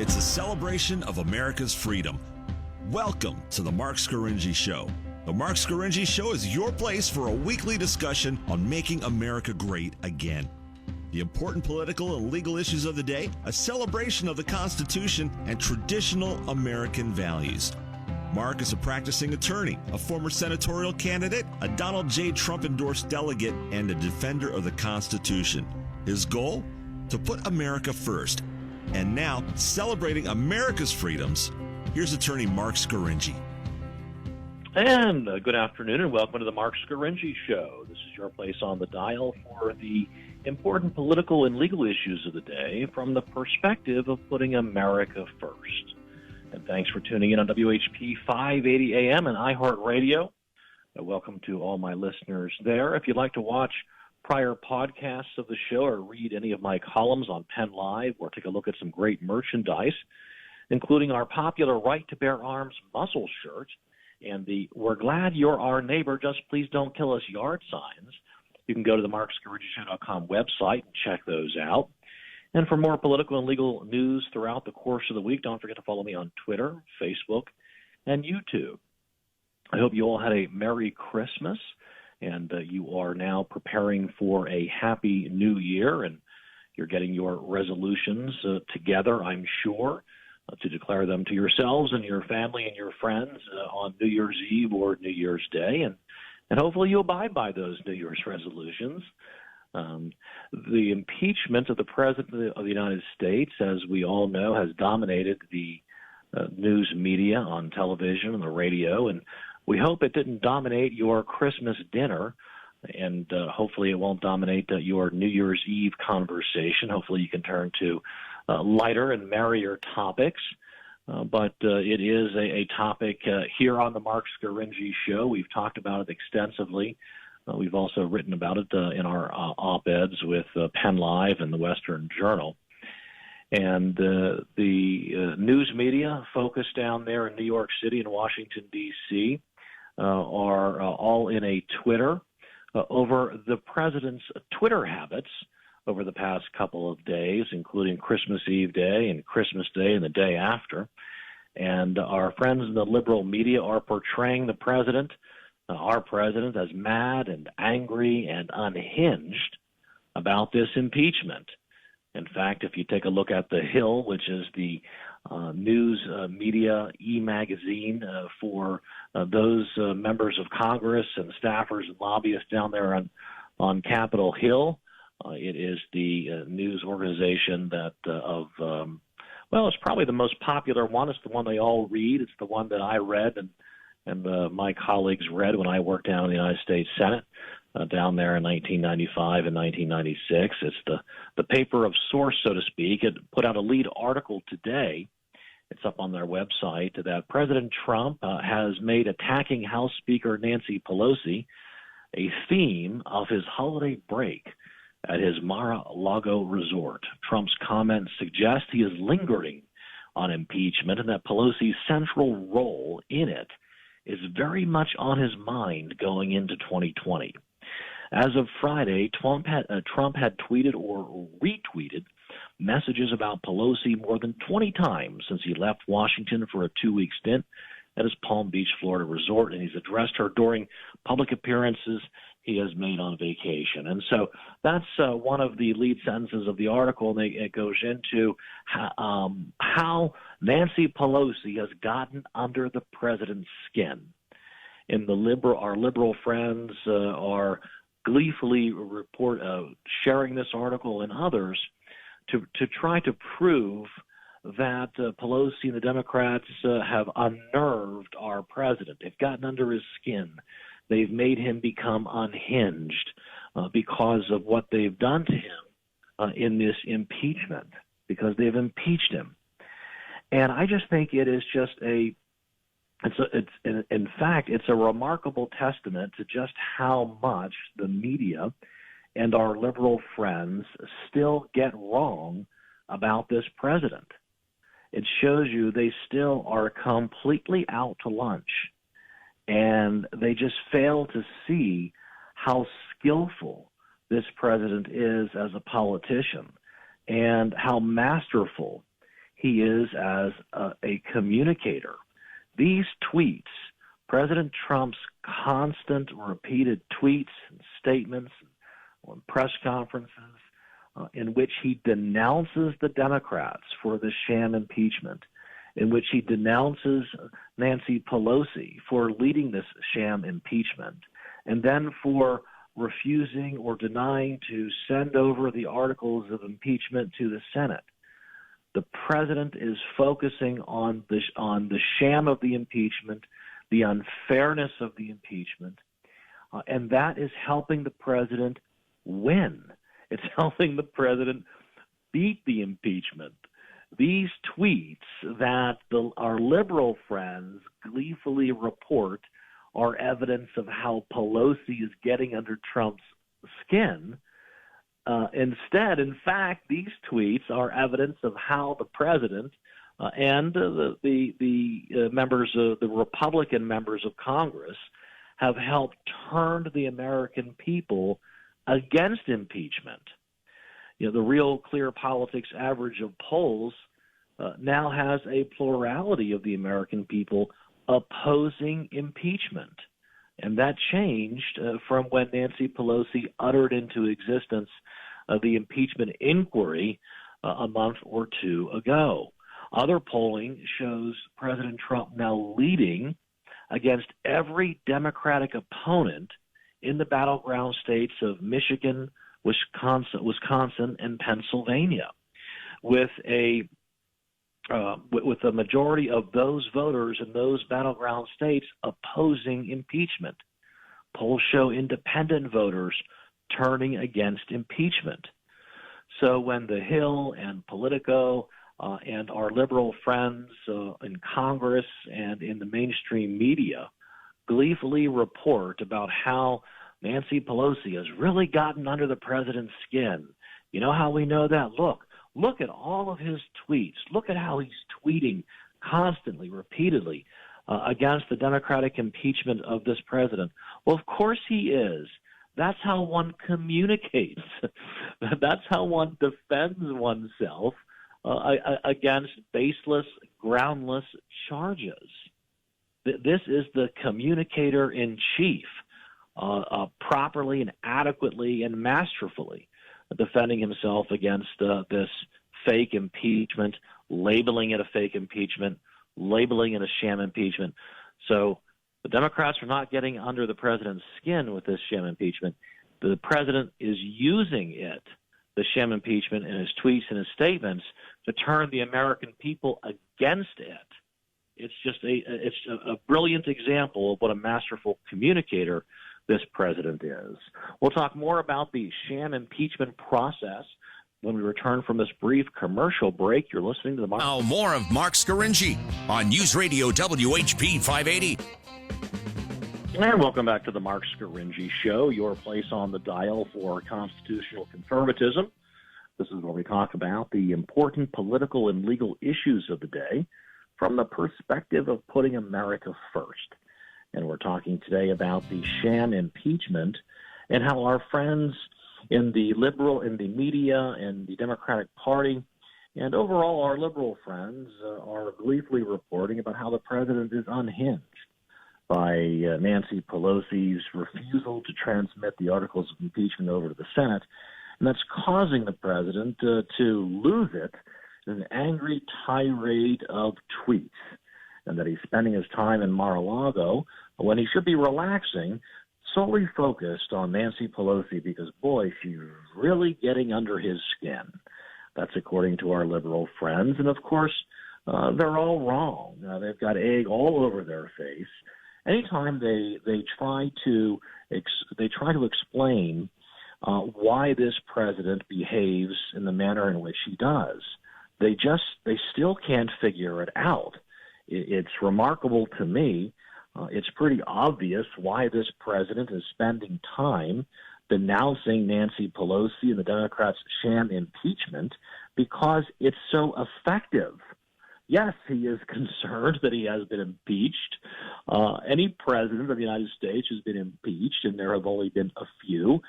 It's a celebration of America's freedom. Welcome to the Marc Scaringi Show. The Marc Scaringi Show is your place for a weekly discussion on making America great again. The important political and legal issues of the day, a celebration of the Constitution, and traditional American values. Marc is a practicing attorney, a former senatorial candidate, a Donald J. Trump-endorsed delegate, and a defender of the Constitution. His goal? To put America first. And now, celebrating America's freedoms, here's attorney Marc Scaringi. And good afternoon and welcome to the Marc Scaringi Show. This is your place on the dial for the important political and legal issues of the day from the perspective of putting America first. And thanks for tuning in on WHP 580 AM and iHeartRadio. Welcome to all my listeners there. If you'd like to watch prior podcasts of the show or read any of my columns on Penn Live or take a look at some great merchandise, including our popular Right to Bear Arms muscle shirt and the We're Glad You're Our Neighbor, Just Please Don't Kill Us yard signs, you can go to the MarcScaringiShow.com website and check those out. And for more political and legal news throughout the course of the week, don't forget to follow me on Twitter, Facebook, and YouTube. I hope you all had a Merry Christmas, and you are now preparing for a Happy New Year, and you're getting your resolutions together, I'm sure, to declare them to yourselves and your family and your friends on New Year's Eve or New Year's Day, and hopefully you abide by those New Year's resolutions. The impeachment of the President of the United States, as we all know, has dominated the news media on television and the radio, and we hope it didn't dominate your Christmas dinner, and hopefully it won't dominate your New Year's Eve conversation. Hopefully you can turn to lighter and merrier topics, but it is a topic here on the Marc Scaringi Show. We've talked about it extensively. We've also written about it in our op-eds with Penn Live and the Western Journal. And the news media focused down there in New York City and Washington, D.C. Are all in a Twitter over the president's Twitter habits over the past couple of days, including Christmas Eve Day and Christmas Day and the day after. And our friends in the liberal media are portraying the president, our president, as mad and angry and unhinged about this impeachment. In fact, if you take a look at The Hill, which is the news media e-magazine for those members of Congress and staffers and lobbyists down there on Capitol Hill, it is the news organization that it's probably the most popular one. It's the one they all read. It's the one that I read and my colleagues read when I worked down in the United States Senate down there in 1995 and 1996. It's the paper of source, so to speak. It put out a lead article today. It's up on their website that President Trump has made attacking House Speaker Nancy Pelosi a theme of his holiday break at his Mar-a-Lago resort. Trump's comments suggest he is lingering on impeachment and that Pelosi's central role in it is very much on his mind going into 2020. As of Friday, Trump had tweeted or retweeted messages about Pelosi more than 20 times since he left Washington for a 2-week stint at his Palm Beach, Florida resort, and he's addressed her during public appearances he has made on vacation. And so that's one of the lead sentences of the article, and it goes into how Nancy Pelosi has gotten under the president's skin. And our liberal friends are gleefully sharing this article and others to try to prove that Pelosi and the Democrats have unnerved our president. They've gotten under his skin. They've made him become unhinged because of what they've done to him in this impeachment, because they've impeached him. And I just think it is just in fact, it's a remarkable testament to just how much the media and our liberal friends still get wrong about this president. It shows you they still are completely out to lunch, and they just fail to see how skillful this president is as a politician and how masterful he is as a communicator. These tweets, President Trump's constant repeated tweets and statements on press conferences in which he denounces the Democrats for the sham impeachment, in which he denounces Nancy Pelosi for leading this sham impeachment, and then for refusing or denying to send over the articles of impeachment to the Senate. The president is focusing on the sham of the impeachment, the unfairness of the impeachment, and that is helping the president win. It's helping the president beat the impeachment. These tweets that our liberal friends gleefully report are evidence of how Pelosi is getting under Trump's skin. Instead, in fact, these tweets are evidence of how the president and the members of the Republican members of Congress have helped turn the American people against impeachment. The Real Clear Politics average of polls now has a plurality of the American people opposing impeachment. And that changed from when Nancy Pelosi uttered into existence the impeachment inquiry a month or two ago. Other polling shows President Trump now leading against every Democratic opponent in the battleground states of Michigan, Wisconsin, and Pennsylvania, with a majority of those voters in those battleground states opposing impeachment. Polls show independent voters turning against impeachment. So when The Hill and Politico and our liberal friends in Congress and in the mainstream media gleefully report about how Nancy Pelosi has really gotten under the president's skin. You know how we know that? Look at all of his tweets. Look at how he's tweeting constantly, repeatedly against the Democratic impeachment of this president. Well, of course he is. That's how one communicates. That's how one defends oneself against baseless, groundless charges. This is the communicator in chief, properly and adequately and masterfully defending himself against this fake impeachment, labeling it a fake impeachment, labeling it a sham impeachment. So the Democrats are not getting under the president's skin with this sham impeachment. The president is using it, the sham impeachment, in his tweets and his statements to turn the American people against it. It's just a brilliant example of what a masterful communicator this president is. We'll talk more about the sham impeachment process when we return from this brief commercial break. You're listening to the Mark. Now more of Marc Scaringi on News Radio WHP 580. And welcome back to the Marc Scaringi Show, your place on the dial for constitutional conservatism. This is where we talk about the important political and legal issues of the day from the perspective of putting America first. And we're talking today about the sham impeachment and how our friends in the media and the Democratic Party and overall our liberal friends are gleefully reporting about how the president is unhinged by Nancy Pelosi's refusal to transmit the articles of impeachment over to the Senate. And that's causing the president to lose it in an angry tirade of tweets, and that he's spending his time in Mar-a-Lago when he should be relaxing, solely focused on Nancy Pelosi because, boy, she's really getting under his skin. That's according to our liberal friends. And, of course, they're all wrong. They've got egg all over their face. Anytime they try to explain why this president behaves in the manner in which he does, they still can't figure it out. It's remarkable to me. It's pretty obvious why this president is spending time denouncing Nancy Pelosi and the Democrats' sham impeachment, because it's so effective. yes, he is concerned that he has been impeached. Any president of the United States who's been impeached, and there have only been a few,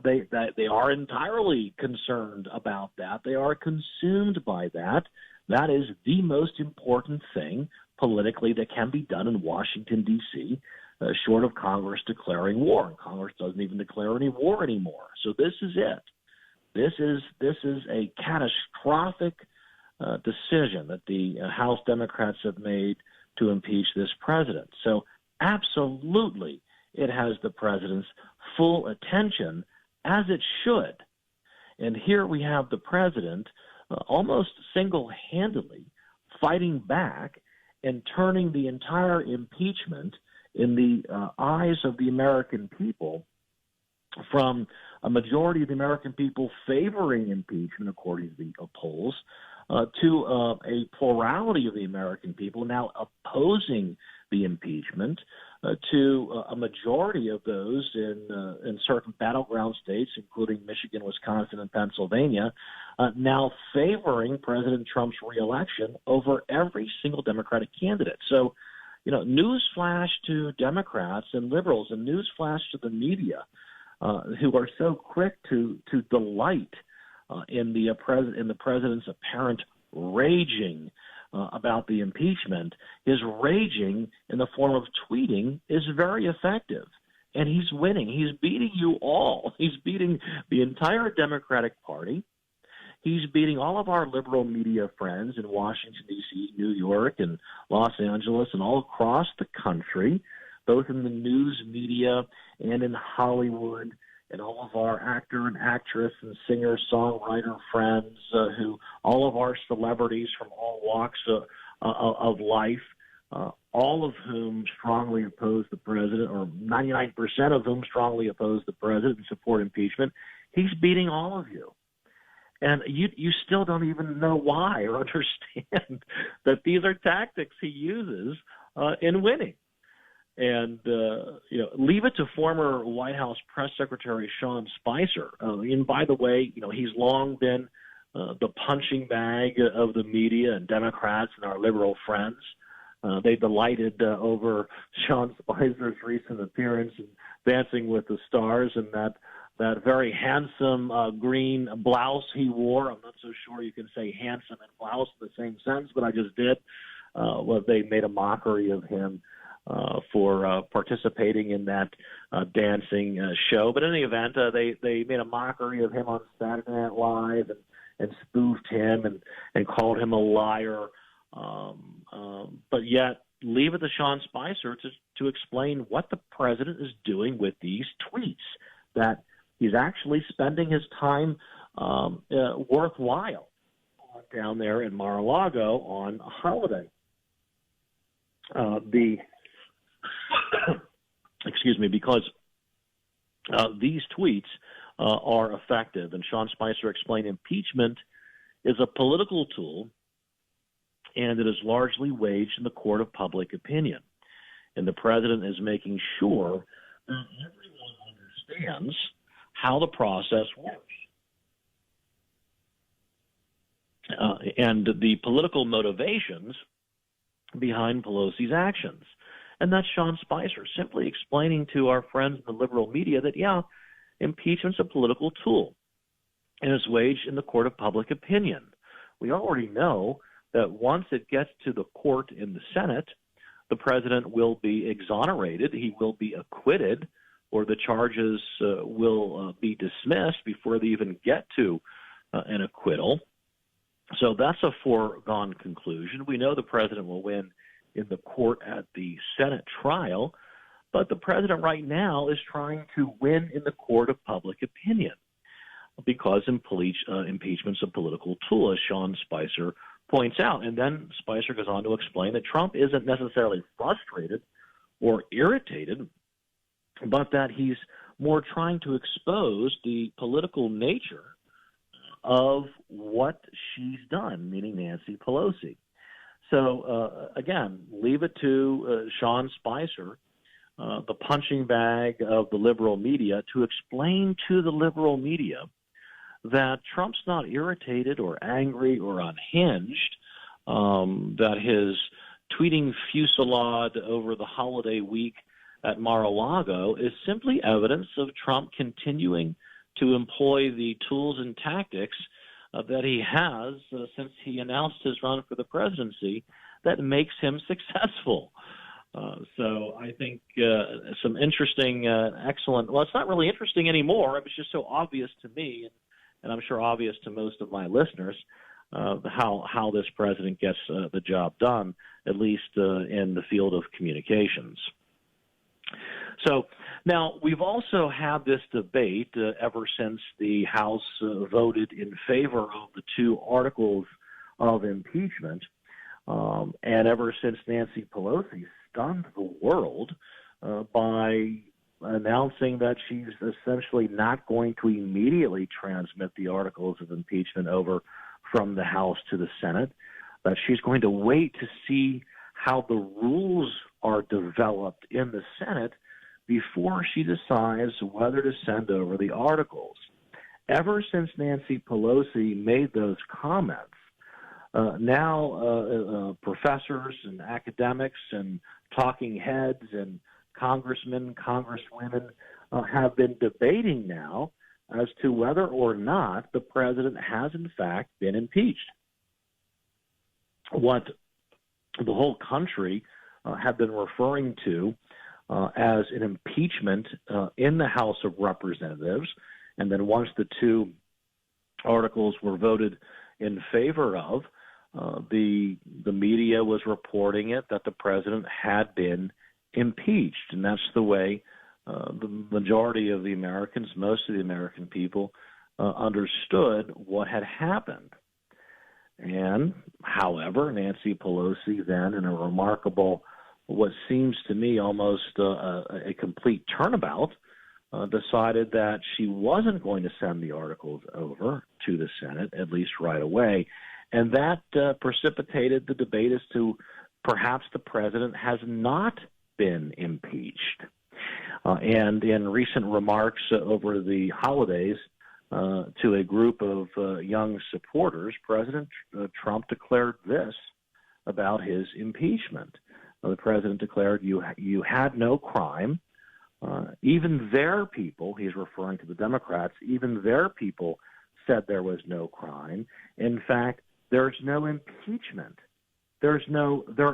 they are entirely concerned about that. They are consumed by that. That is the most important thing politically that can be done in Washington, D.C., short of Congress declaring war. And Congress doesn't even declare any war anymore. So this is it. This is a catastrophic decision that the House Democrats have made to impeach this president. So absolutely it has the president's full attention, as it should. And here we have the president almost single-handedly fighting back and turning the entire impeachment in the eyes of the American people from a majority of the American people favoring impeachment, according to the polls, to a plurality of the American people now opposing the impeachment, to a majority of those in certain battleground states, including Michigan, Wisconsin, and Pennsylvania, now favoring President Trump's reelection over every single Democratic candidate. So, newsflash to Democrats and liberals, and newsflash to the media, who are so quick to delight in the president's apparent raging about the impeachment. His raging in the form of tweeting is very effective, and he's winning. He's beating you all. He's beating the entire Democratic Party. He's beating all of our liberal media friends in Washington, D.C., New York, and Los Angeles, and all across the country, both in the news media and in Hollywood, and all of our actor and actress and singer-songwriter friends, all of our celebrities from all walks of life, all of whom strongly oppose the president, or 99% of whom strongly oppose the president and support impeachment. He's beating all of you. And you still don't even know why or understand that these are tactics he uses in winning. And, leave it to former White House Press Secretary Sean Spicer. And by the way, he's long been the punching bag of the media and Democrats and our liberal friends. They delighted over Sean Spicer's recent appearance in Dancing with the Stars and that very handsome green blouse he wore. I'm not so sure you can say handsome and blouse in the same sentence, but I just did. They made a mockery of him for participating in that dancing show. But in any event, they made a mockery of him on Saturday Night Live and spoofed him and called him a liar. But yet, leave it to Sean Spicer to explain what the president is doing with these tweets, that he's actually spending his time worthwhile down there in Mar-a-Lago on a holiday. Because these tweets are effective. And Sean Spicer explained impeachment is a political tool, and it is largely waged in the court of public opinion. And the president is making sure that everyone understands how the process works. And the political motivations behind Pelosi's actions. And that's Sean Spicer simply explaining to our friends in the liberal media that, impeachment's a political tool, and it's waged in the court of public opinion. We already know that once it gets to the court in the Senate, the president will be exonerated, he will be acquitted, or the charges will be dismissed before they even get to an acquittal. So that's a foregone conclusion. We know the president will win in the court at the Senate trial, but the president right now is trying to win in the court of public opinion because impeachment's a political tool, as Sean Spicer points out. And then Spicer goes on to explain that Trump isn't necessarily frustrated or irritated, but that he's more trying to expose the political nature of what she's done, meaning Nancy Pelosi. So, again, leave it to Sean Spicer, the punching bag of the liberal media, to explain to the liberal media that Trump's not irritated or angry or unhinged that his tweeting fusillade over the holiday week at Mar-a-Lago is simply evidence of Trump continuing to employ the tools and tactics that he has since he announced his run for the presidency that makes him successful. So I think some interesting, excellent, well, it's not really interesting anymore. It was just so obvious to me, and I'm sure obvious to most of my listeners, how this president gets the job done, at least in the field of communications. So now we've also had this debate ever since the House voted in favor of the two articles of impeachment, and ever since Nancy Pelosi stunned the world by announcing that she's essentially not going to immediately transmit the articles of impeachment over from the House to the Senate, that she's going to wait to see how the rules are developed in the Senate before she decides whether to send over the articles. Ever since Nancy Pelosi made those comments, now professors and academics and talking heads and congressmen, congresswomen have been debating now as to whether or not the president has in fact been impeached. What the whole country have been referring to as an impeachment in the House of Representatives, and then once the two articles were voted in favor of, the media was reporting it that the president had been impeached, and that's the way the majority of the Americans, most of the American people, understood what had happened. And, however, Nancy Pelosi then, in a remarkable, what seems to me almost a complete turnabout, decided that she wasn't going to send the articles over to the Senate, at least right away. And that precipitated the debate as to perhaps the president has not been impeached. And in recent remarks over the holidays to a group of young supporters, President Trump declared this about his impeachment. The president declared, you had no crime. Even their people, he's referring to the Democrats, even their people said there was no crime. In fact, there's no impeachment. Their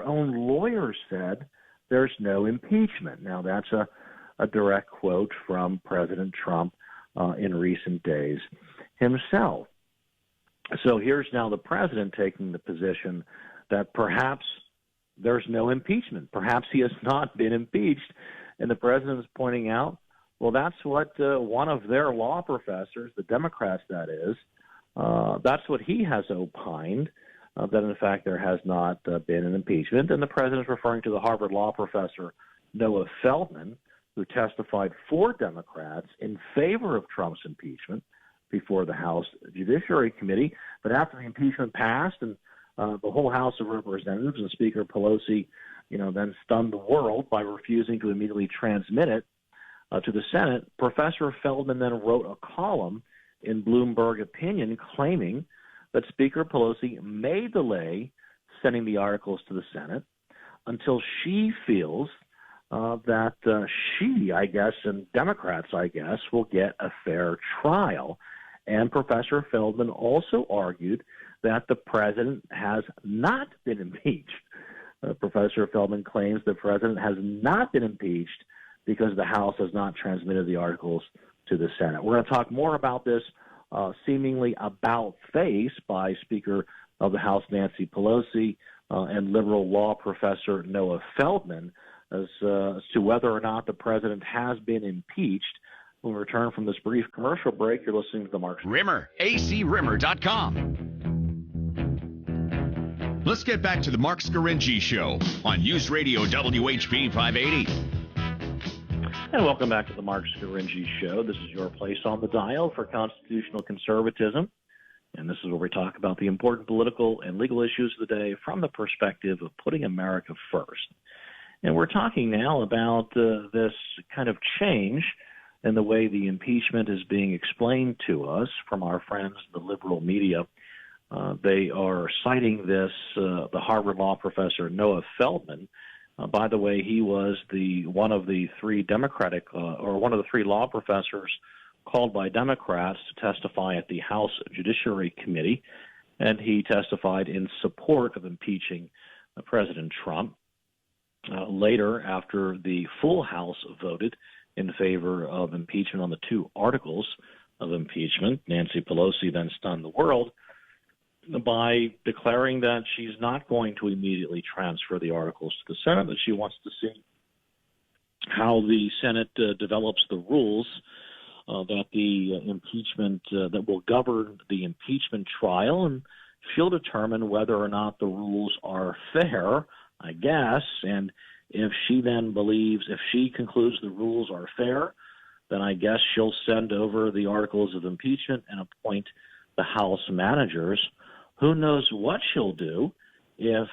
own lawyers said there's no impeachment. Now, that's a direct quote from President Trump in recent days himself. So here's now the president taking the position that perhaps there's no impeachment. Perhaps he has not been impeached. And the president is pointing out, well, that's what one of their law professors, the Democrats that is, that's what he has opined, that in fact there has not been an impeachment. And the president is referring to the Harvard law professor Noah Feldman, who testified for Democrats in favor of Trump's impeachment before the House Judiciary Committee. But after the impeachment passed and the whole House of Representatives and Speaker Pelosi, then stunned the world by refusing to immediately transmit it to the Senate, Professor Feldman then wrote a column in Bloomberg Opinion claiming that Speaker Pelosi may delay sending the articles to the Senate until she feels that she, I guess, and Democrats, I guess, will get a fair trial. And Professor Feldman also argued that the president has not been impeached. Professor Feldman claims the president has not been impeached because the House has not transmitted the articles to the Senate. We're going to talk more about this seemingly about face by Speaker of the House Nancy Pelosi and liberal law professor Noah Feldman as to whether or not the president has been impeached. When we return from this brief commercial break, you're listening to the Marc Rimmer, acrimmer.com. Let's get back to the Marc Scaringi Show on News Radio WHP 580. And welcome back to the Marc Scaringi Show. This is your place on the dial for constitutional conservatism. And this is where we talk about the important political and legal issues of the day from the perspective of putting America first. And we're talking now about this kind of change in the way the impeachment is being explained to us from our friends, the liberal media. They are citing this, the Harvard law professor Noah Feldman. By the way, he was one of the three law professors called by Democrats to testify at the House Judiciary Committee, and he testified in support of impeaching President Trump. Later, after the full House voted in favor of impeachment on the two articles of impeachment, Nancy Pelosi then stunned the world by declaring that she's not going to immediately transfer the articles to the Senate, that she wants to see how the Senate develops the rules that the impeachment that will govern the impeachment trial, and she'll determine whether or not the rules are fair, I guess. And if she then if she concludes the rules are fair, then I guess she'll send over the articles of impeachment and appoint the House managers. Who knows what she'll do if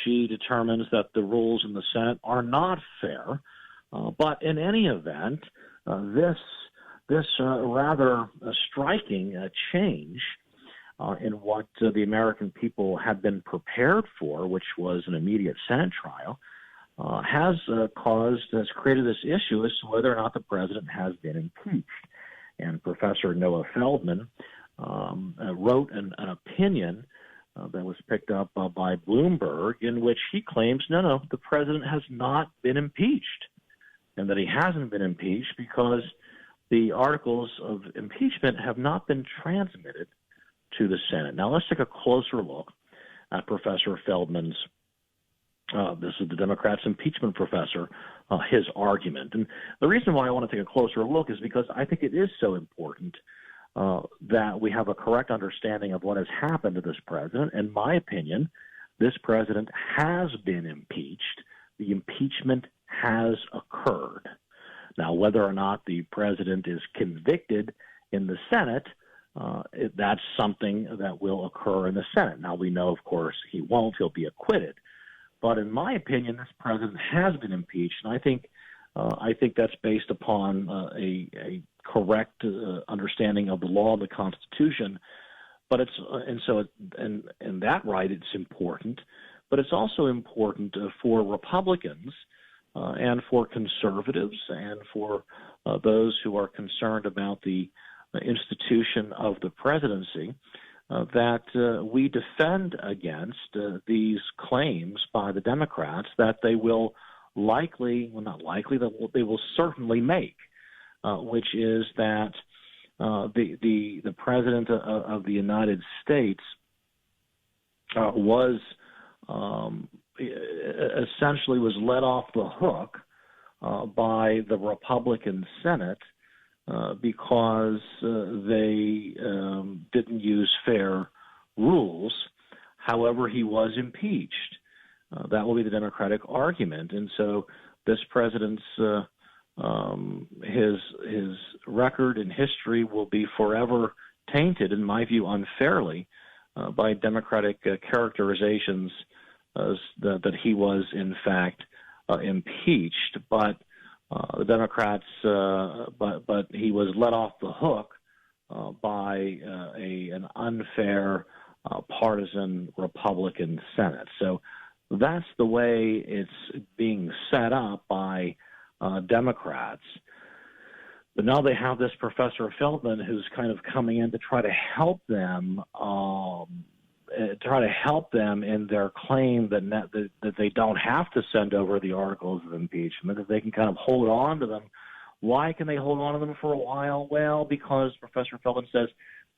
she determines that the rules in the Senate are not fair. But in any event, this rather striking change in what the American people had been prepared for, which was an immediate Senate trial, has created this issue as to whether or not the president has been impeached. And Professor Noah Feldman wrote an opinion that was picked up by Bloomberg, in which he claims, no, the president has not been impeached, and that he hasn't been impeached because the articles of impeachment have not been transmitted to the Senate. Now, let's take a closer look at Professor Feldman's, this is the Democrats' impeachment professor, his argument. And the reason why I want to take a closer look is because I think it is so important that we have a correct understanding of what has happened to this president. In my opinion, this president has been impeached. The impeachment has occurred. Now, whether or not the president is convicted in the Senate, that's something that will occur in the Senate. Now, we know, of course, he won't. He'll be acquitted. But in my opinion, this president has been impeached, and I think that's based upon a correct understanding of the law and the Constitution. But in that right, it's important. But it's also important for Republicans and for conservatives and for those who are concerned about the institution of the presidency that we defend against these claims by the Democrats that they will they will certainly make, which is that the president of the United States essentially was let off the hook by the Republican Senate because they didn't use fair rules. However, he was impeached. That will be the Democratic argument. And so this president's his record and history will be forever tainted, in my view, unfairly by Democratic characterizations that he was, in fact, impeached. But the Democrats, but he was let off the hook by an unfair partisan Republican Senate. So that's the way it's being set up by Democrats. But now they have this Professor Feldman who's kind of coming in to try to help them in their claim that they don't have to send over the articles of impeachment, that they can kind of hold on to them. Why can they hold on to them for a while? Well, because Professor Feldman says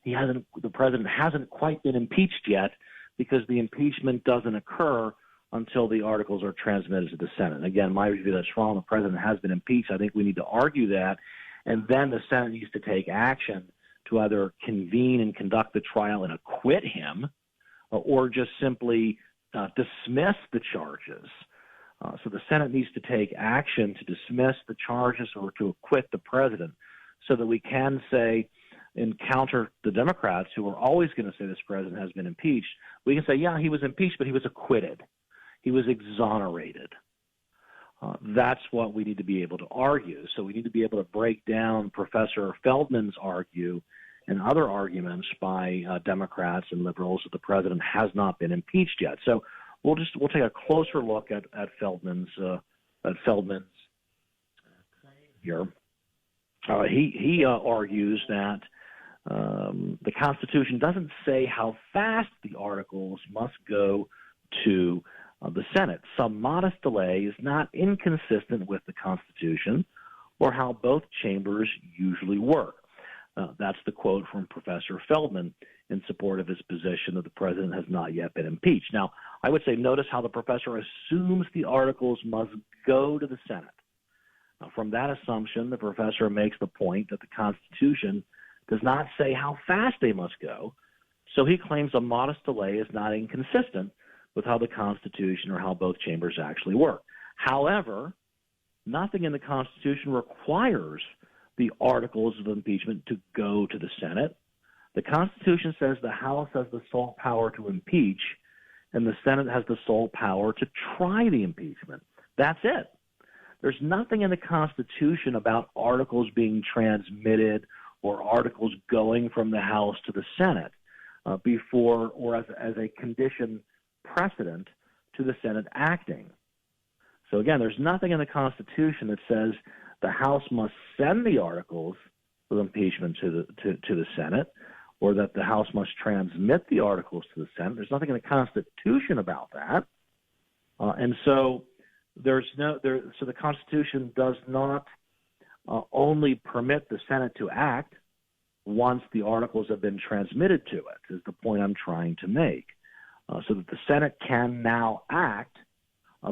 the president hasn't quite been impeached yet, because the impeachment doesn't occur until the articles are transmitted to the Senate. Again, my view, that's wrong. The president has been impeached. I think we need to argue that, and then the Senate needs to take action to either convene and conduct the trial and acquit him, or just simply dismiss the charges. So the Senate needs to take action to dismiss the charges or to acquit the president, so that we can say, and counter the Democrats who are always going to say this president has been impeached. We can say, yeah, he was impeached, but he was acquitted. He was exonerated. That's what we need to be able to argue. So we need to be able to break down Professor Feldman's argument and other arguments by Democrats and liberals that the president has not been impeached yet. So we'll take a closer look at Feldman's claim here. He argues that the Constitution doesn't say how fast the articles must go to the Senate. Some modest delay is not inconsistent with the Constitution or how both chambers usually work. That's the quote from Professor Feldman in support of his position that the president has not yet been impeached. Now, I would say notice how the professor assumes the articles must go to the Senate. Now, from that assumption, the professor makes the point that the Constitution does not say how fast they must go, so he claims a modest delay is not inconsistent with how the Constitution or how both chambers actually work. However, nothing in the Constitution requires the articles of impeachment to go to the Senate. The Constitution says the House has the sole power to impeach, and the Senate has the sole power to try the impeachment. That's it. There's nothing in the Constitution about articles being transmitted or articles going from the House to the Senate before or as a condition precedent to the Senate acting. So again, there's nothing in the Constitution that says the House must send the articles of impeachment to the Senate, or that the House must transmit the articles to the Senate. There's nothing in the Constitution about that, and so so the Constitution does not only permit the Senate to act once the articles have been transmitted to it, is the point I'm trying to make, so that the Senate can now act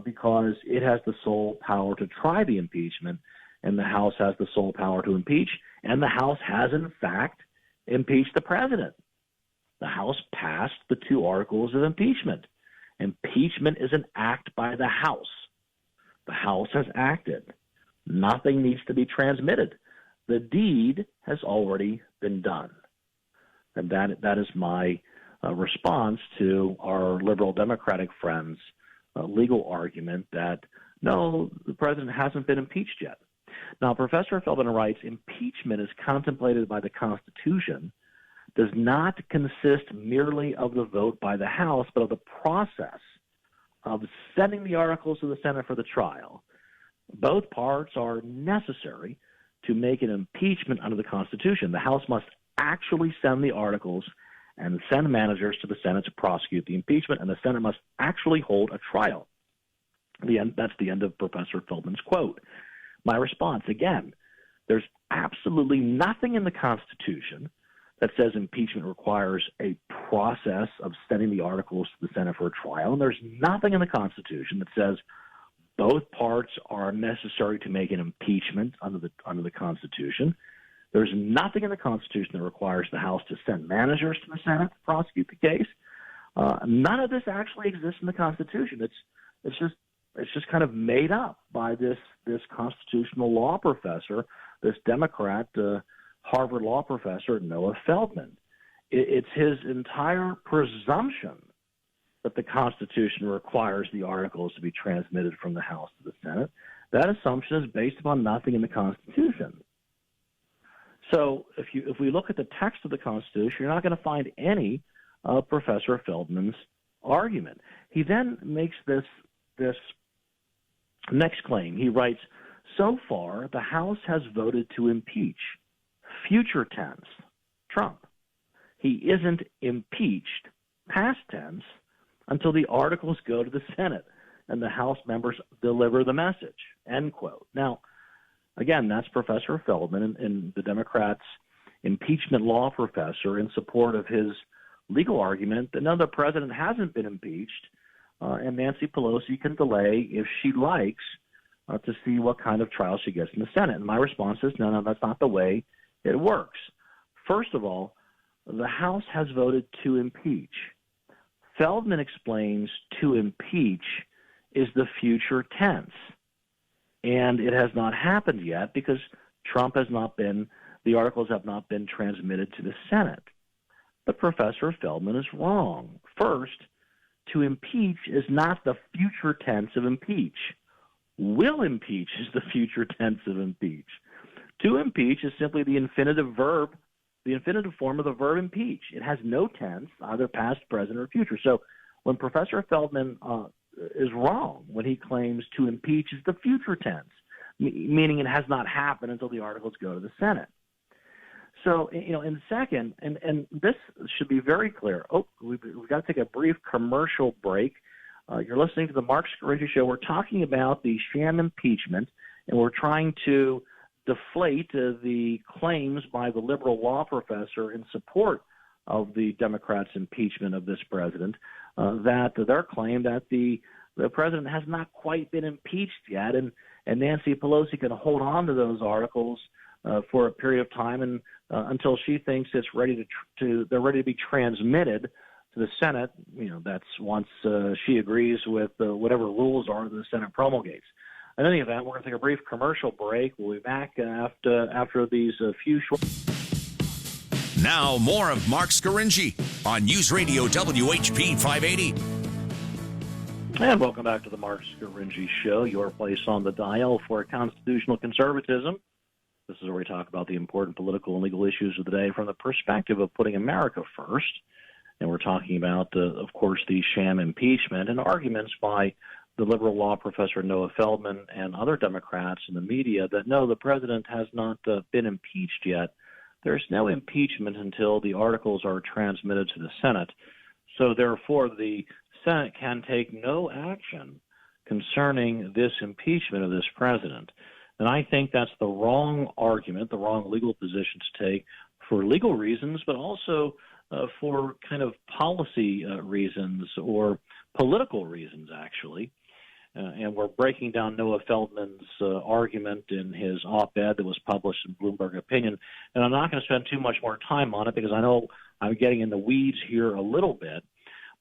because it has the sole power to try the impeachment, and the House has the sole power to impeach, and the House has, in fact, impeached the president. The House passed the 2 articles of impeachment. Impeachment is an act by the House. The House has acted. Nothing needs to be transmitted. The deed has already been done. And that is my response to our liberal Democratic friends' legal argument that, no, the president hasn't been impeached yet. Now, Professor Feldman writes, impeachment is contemplated by the Constitution, does not consist merely of the vote by the House, but of the process of sending the articles to the Senate for the trial. Both parts are necessary to make an impeachment under the Constitution. The House must actually send the articles and send managers to the Senate to prosecute the impeachment, and the Senate must actually hold a trial. That's the end of Professor Feldman's quote. My response, again, there's absolutely nothing in the Constitution that says impeachment requires a process of sending the articles to the Senate for a trial, and there's nothing in the Constitution that says both parts are necessary to make an impeachment under the Constitution. There's nothing in the Constitution that requires the House to send managers to the Senate to prosecute the case. None of this actually exists in the Constitution. It's just kind of made up by this constitutional law professor, this Democrat, Harvard law professor, Noah Feldman. It's his entire presumption that the Constitution requires the articles to be transmitted from the House to the Senate. That assumption is based upon nothing in the Constitution. So if we look at the text of the Constitution, you're not going to find any of Professor Feldman's argument. He then makes this next claim. He writes, so far, the House has voted to impeach, future tense, Trump. He isn't impeached, past tense, until the articles go to the Senate and the House members deliver the message, end quote. Now, again, that's Professor Feldman and the Democrats' impeachment law professor in support of his legal argument that no, the president hasn't been impeached, and Nancy Pelosi can delay if she likes to see what kind of trial she gets in the Senate. And my response is, no, that's not the way it works. First of all, the House has voted to impeach. Feldman explains to impeach is the future tense, and it has not happened yet because the articles have not been transmitted to the Senate. But Professor Feldman is wrong. First, to impeach is not the future tense of impeach. Will impeach is the future tense of impeach. To impeach is simply the infinitive verb the infinitive form of the verb impeach. It has no tense, either past, present, or future. So when Professor Feldman is wrong when he claims to impeach is the future tense, meaning it has not happened until the articles go to the Senate. So, in second, and this should be very clear. We've got to take a brief commercial break. You're listening to the Marc Scaringi Show. We're talking about the sham impeachment, and we're trying to deflate the claims by the liberal law professor in support of the Democrats' impeachment of this president, that their claim that the president has not quite been impeached yet, and Nancy Pelosi can hold on to those articles for a period of time and until she thinks it's ready they're ready to be transmitted to the Senate. That's once she agrees with whatever rules are that the Senate promulgates. In any event, we're going to take a brief commercial break. We'll be back after these few short. Now more of Marc Scaringi on News Radio WHP 580. And welcome back to the Marc Scaringi Show, your place on the dial for constitutional conservatism. This is where we talk about the important political and legal issues of the day from the perspective of putting America first. And we're talking about, of course, the sham impeachment and arguments by the liberal law professor Noah Feldman and other Democrats in the media that, no, the president has not been impeached yet. There's no impeachment until the articles are transmitted to the Senate. So, therefore, the Senate can take no action concerning this impeachment of this president. And I think that's the wrong argument, the wrong legal position to take for legal reasons, but also for kind of policy reasons or political reasons, actually. And we're breaking down Noah Feldman's argument in his op-ed that was published in Bloomberg Opinion. And I'm not going to spend too much more time on it because I know I'm getting in the weeds here a little bit.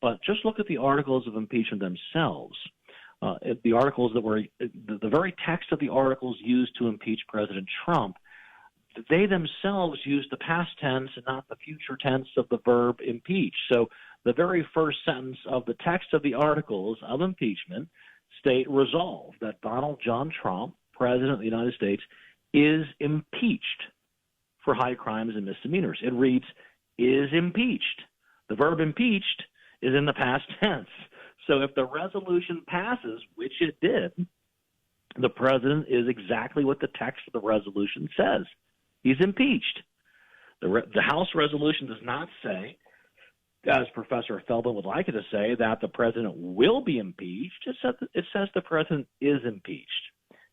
But just look at the articles of impeachment themselves. The articles that were the very text of the articles used to impeach President Trump, they themselves used the past tense and not the future tense of the verb impeach. So the very first sentence of the text of the articles of impeachment state resolved that Donald John Trump, President of the United States, is impeached for high crimes and misdemeanors. It reads, is impeached. The verb impeached is in the past tense. So if the resolution passes, which it did, the president is exactly what the text of the resolution says. He's impeached. The House resolution does not say, as Professor Feldman would like it to say, that the president will be impeached. It says the president is impeached.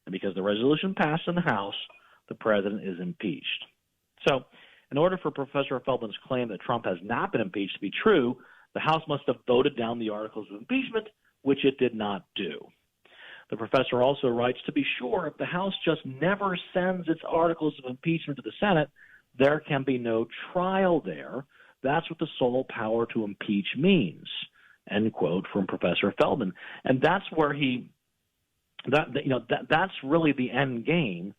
And because the resolution passed in the House, the president is impeached. So in order for Professor Feldman's claim that Trump has not been impeached to be true, the House must have voted down the articles of impeachment, which it did not do. The professor also writes, to be sure, if the House just never sends its articles of impeachment to the Senate, there can be no trial there. That's what the sole power to impeach means, end quote, from Professor Feldman. And that's where that's really the end game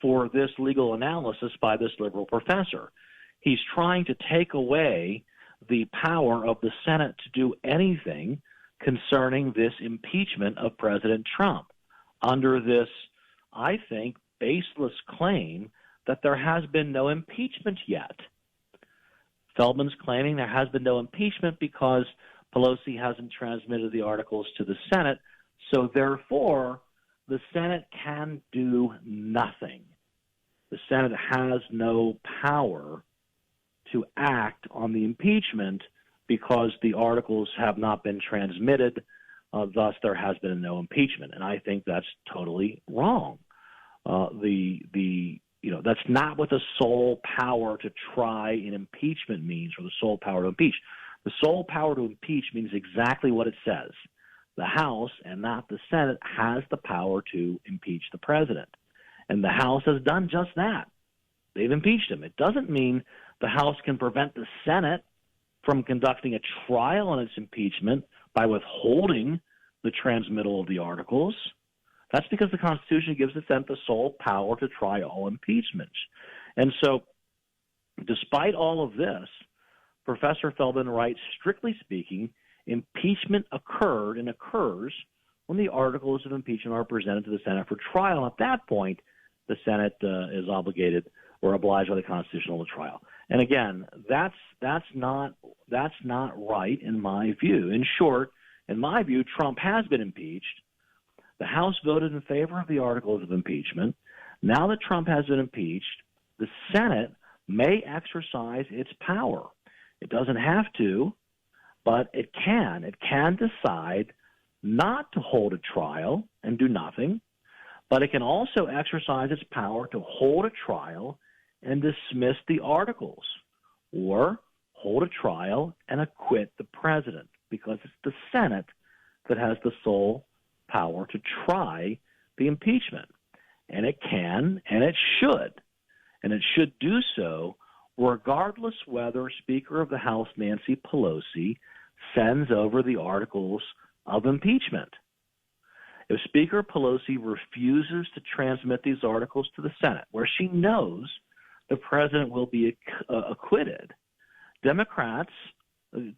for this legal analysis by this liberal professor. He's trying to take away the power of the Senate to do anything concerning this impeachment of President Trump under this, I think, baseless claim that there has been no impeachment yet. Feldman's claiming there has been no impeachment because Pelosi hasn't transmitted the articles to the Senate, so therefore the Senate can do nothing. The Senate has no power to act on the impeachment because the articles have not been transmitted, thus there has been no impeachment. And I think that's totally wrong. That's not what the sole power to try an impeachment means, or the sole power to impeach. The sole power to impeach means exactly what it says. The House, and not the Senate, has the power to impeach the president. And the House has done just that. They've impeached him. It doesn't mean the House can prevent the Senate from conducting a trial on its impeachment by withholding the transmittal of the articles. That's because the Constitution gives the Senate the sole power to try all impeachments. And so, despite all of this, Professor Feldman writes, strictly speaking, impeachment occurred and occurs when the articles of impeachment are presented to the Senate for trial. At that point, the Senate is obligated or obliged by the Constitution to hold a trial. And again, that's not right in my view. In short, in my view, Trump has been impeached. The House voted in favor of the articles of impeachment. Now that Trump has been impeached, the Senate may exercise its power. It doesn't have to, but it can. It can decide not to hold a trial and do nothing, but it can also exercise its power to hold a trial and dismiss the articles, or hold a trial and acquit the president, because it's the Senate that has the sole power to try the impeachment. And it can, and it should do so regardless whether Speaker of the House Nancy Pelosi sends over the articles of impeachment. If Speaker Pelosi refuses to transmit these articles to the Senate, where she knows the president will be acquitted, Democrats,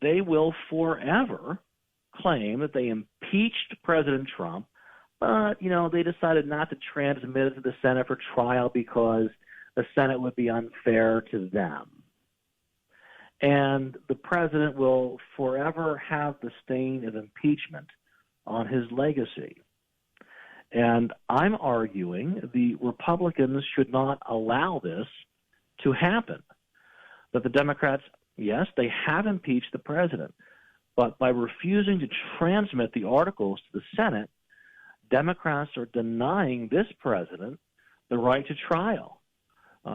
they will forever claim that they impeached President Trump, but, they decided not to transmit it to the Senate for trial because the Senate would be unfair to them. And the president will forever have the stain of impeachment on his legacy. And I'm arguing the Republicans should not allow this to happen. That the Democrats, yes, they have impeached the president, but by refusing to transmit the articles to the Senate, Democrats are denying this president the right to trial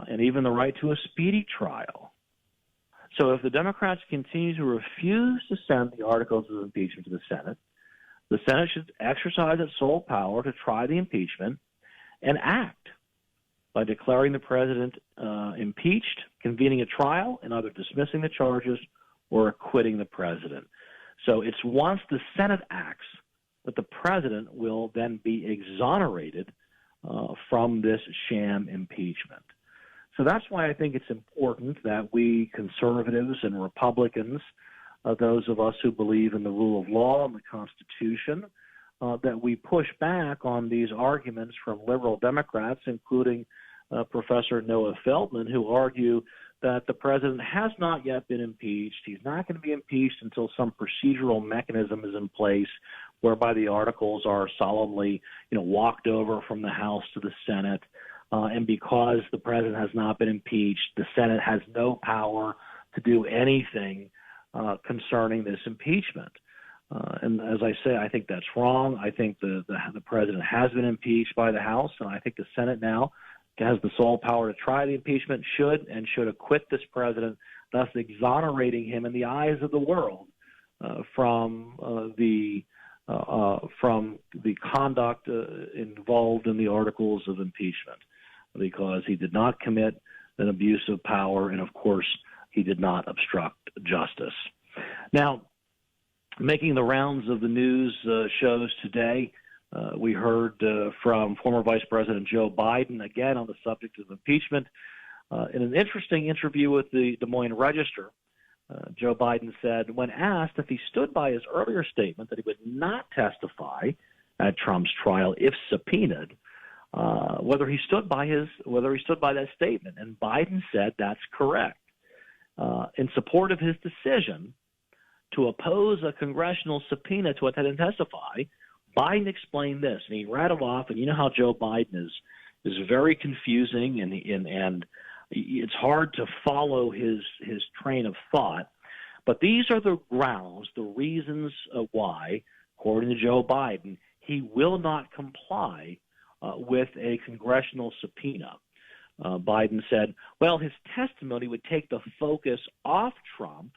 and even the right to a speedy trial. So if the Democrats continue to refuse to send the articles of impeachment to the Senate should exercise its sole power to try the impeachment and act by declaring the president impeached, convening a trial, and either dismissing the charges or acquitting the president. So it's once the Senate acts that the president will then be exonerated from this sham impeachment. So that's why I think it's important that we conservatives and Republicans, those of us who believe in the rule of law and the Constitution, that we push back on these arguments from liberal Democrats, including Professor Noah Feldman, who argue that the president has not yet been impeached. He's not going to be impeached until some procedural mechanism is in place whereby the articles are solemnly, walked over from the House to the Senate. And because the president has not been impeached, the Senate has no power to do anything concerning this impeachment. And as I say, I think that's wrong. I think the president has been impeached by the House, and I think the Senate now has the sole power to try the impeachment, should acquit this president, thus exonerating him in the eyes of the world from the conduct involved in the articles of impeachment, because he did not commit an abuse of power, and of course he did not obstruct justice. Now, making the rounds of the news shows today, we heard from former Vice President Joe Biden, again on the subject of impeachment. In an interesting interview with the Des Moines Register, Joe Biden said, when asked if he stood by his earlier statement that he would not testify at Trump's trial if subpoenaed, whether he stood by that statement, and Biden said that's correct. In support of his decision to oppose a congressional subpoena to attend and testify, Biden explained this, and he rattled off, and you know how Joe Biden is very confusing, and it's hard to follow his train of thought. But these are the grounds, the reasons why, according to Joe Biden, he will not comply with a congressional subpoena. Biden said, well, his testimony would take the focus off Trump,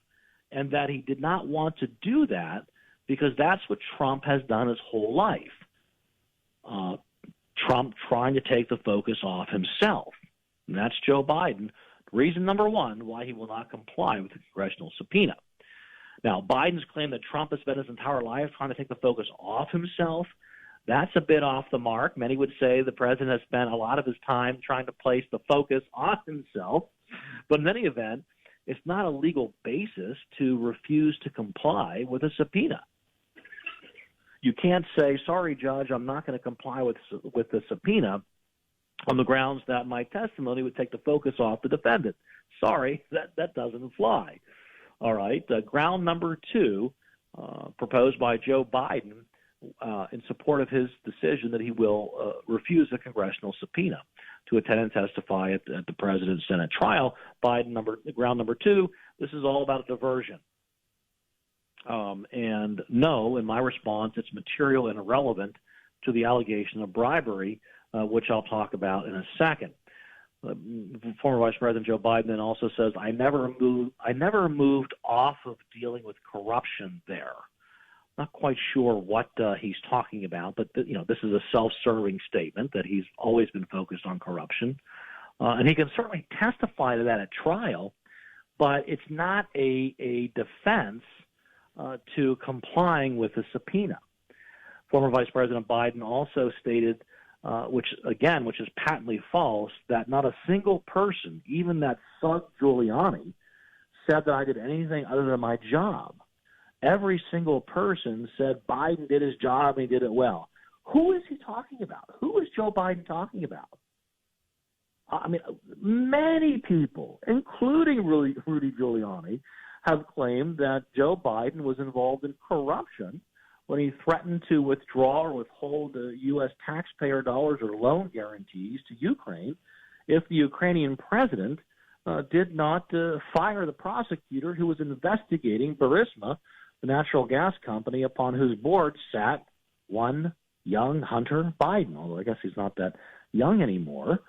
and that he did not want to do that because that's what Trump has done his whole life. Trump trying to take the focus off himself. And that's Joe Biden. Reason number one why he will not comply with the congressional subpoena. Now, Biden's claim that Trump has spent his entire life trying to take the focus off himself, that's a bit off the mark. Many would say the president has spent a lot of his time trying to place the focus on himself. But in any event, it's not a legal basis to refuse to comply with a subpoena. You can't say, sorry, Judge, I'm not going to comply with the subpoena on the grounds that my testimony would take the focus off the defendant. Sorry, that doesn't fly. All right. Ground number two, proposed by Joe Biden in support of his decision that he will refuse a congressional subpoena to attend and testify at the president's Senate trial. Ground number two, this is all about diversion. And no, in my response, it's material and irrelevant to the allegation of bribery, which I'll talk about in a second. Former Vice President Joe Biden then also says, I never moved off of dealing with corruption there. Not quite sure what he's talking about, but this is a self-serving statement that he's always been focused on corruption. And he can certainly testify to that at trial, but it's not a defense to complying with the subpoena. Former Vice President Biden also stated, which is patently false, that not a single person, even that thug Giuliani, said that I did anything other than my job. Every single person said Biden did his job and he did it well. Who is he talking about? Who is Joe Biden talking about? I mean, many people, including Rudy Giuliani, have claimed that Joe Biden was involved in corruption when he threatened to withdraw or withhold U.S. taxpayer dollars or loan guarantees to Ukraine if the Ukrainian president did not fire the prosecutor who was investigating Burisma, the natural gas company upon whose board sat one young Hunter Biden, although I guess he's not that young anymore.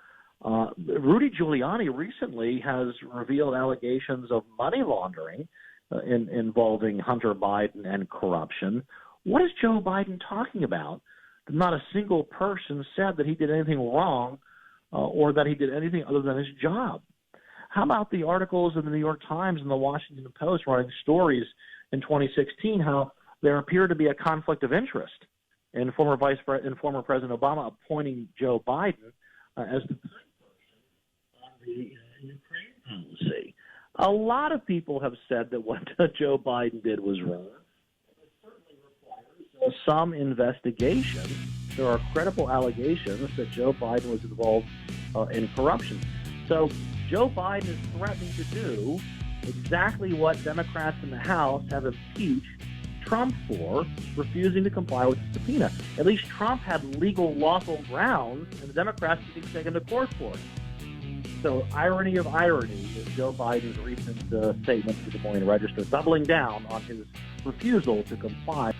Rudy Giuliani recently has revealed allegations of money laundering involving Hunter Biden and corruption. What is Joe Biden talking about? Not a single person said that he did anything wrong or that he did anything other than his job. How about the articles in the New York Times and the Washington Post writing stories in 2016 how there appeared to be a conflict of interest in former President Obama appointing Joe Biden as the person on the Ukraine policy? A lot of people have said that what Joe Biden did was wrong. It certainly requires some investigation. There are credible allegations that Joe Biden was involved in corruption. So Joe Biden is threatening to do exactly what Democrats in the House have impeached Trump for, refusing to comply with the subpoena. At least Trump had legal, lawful grounds, and the Democrats could be taken to court for it. So, irony of irony is Joe Biden's recent statement to the Des Moines Register, doubling down on his refusal to comply.